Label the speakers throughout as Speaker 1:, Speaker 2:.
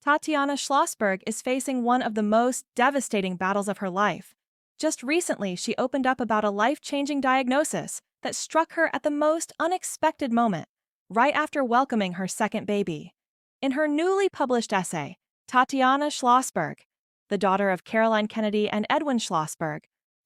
Speaker 1: Tatiana Schlossberg is facing one of the most devastating battles of her life. Just recently, she opened up about a life-changing diagnosis that struck her at the most unexpected moment, right after welcoming her second baby. In her newly published essay, Tatiana Schlossberg, the daughter of Caroline Kennedy and Edwin Schlossberg,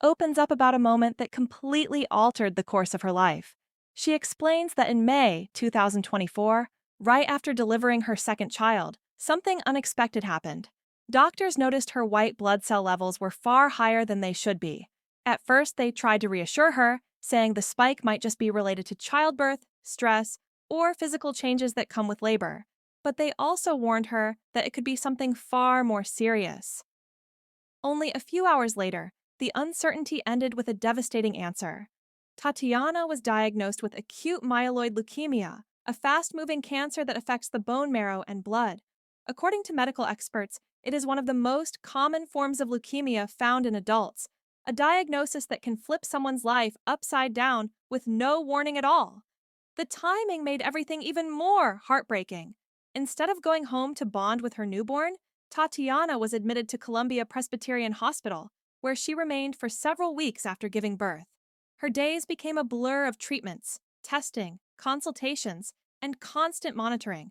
Speaker 1: opens up about a moment that completely altered the course of her life. She explains that in May 2024, right after delivering her second child, something unexpected happened. Doctors noticed her white blood cell levels were far higher than they should be. At first, they tried to reassure her, saying the spike might just be related to childbirth, stress, or physical changes that come with labor. But they also warned her that it could be something far more serious. Only a few hours later, the uncertainty ended with a devastating answer. Tatiana was diagnosed with acute myeloid leukemia, a fast-moving cancer that affects the bone marrow and blood. According to medical experts, it is one of the most common forms of leukemia found in adults, a diagnosis that can flip someone's life upside down with no warning at all. The timing made everything even more heartbreaking. Instead of going home to bond with her newborn, Tatiana was admitted to Columbia Presbyterian Hospital, where she remained for several weeks after giving birth. Her days became a blur of treatments, testing, consultations, and constant monitoring.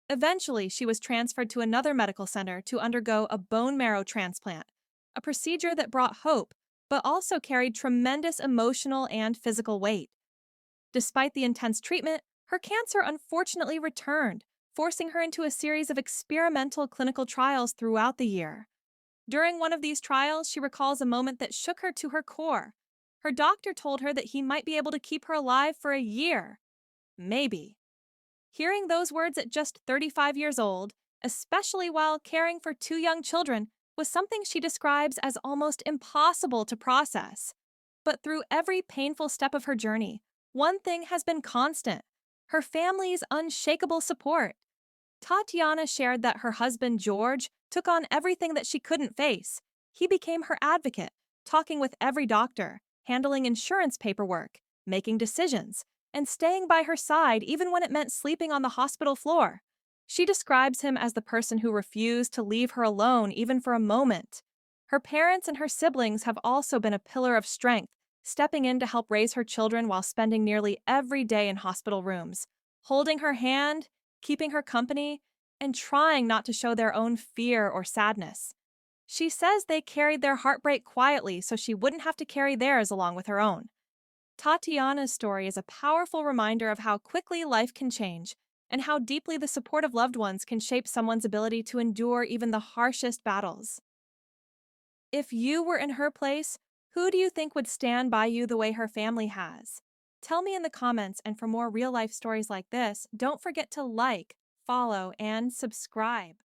Speaker 1: Eventually, she was transferred to another medical center to undergo a bone marrow transplant, a procedure that brought hope, but also carried tremendous emotional and physical weight. Despite the intense treatment, her cancer unfortunately returned, forcing her into a series of experimental clinical trials throughout the year. During one of these trials, she recalls a moment that shook her to her core. Her doctor told her that he might be able to keep her alive for a year. Maybe. Hearing those words at just 35 years old, especially while caring for two young children, was something she describes as almost impossible to process. But through every painful step of her journey, one thing has been constant: her family's unshakable support. Tatiana shared that her husband, George, took on everything that she couldn't face. He became her advocate, talking with every doctor, handling insurance paperwork, making decisions, and staying by her side even when it meant sleeping on the hospital floor. She describes him as the person who refused to leave her alone even for a moment. Her parents and her siblings have also been a pillar of strength, stepping in to help raise her children while spending nearly every day in hospital rooms, holding her hand, keeping her company, and trying not to show their own fear or sadness. She says they carried their heartbreak quietly so she wouldn't have to carry theirs along with her own. Tatiana's story is a powerful reminder of how quickly life can change and how deeply the support of loved ones can shape someone's ability to endure even the harshest battles. If you were in her place, who do you think would stand by you the way her family has? Tell me in the comments, and for more real-life stories like this, don't forget to like, follow, and subscribe.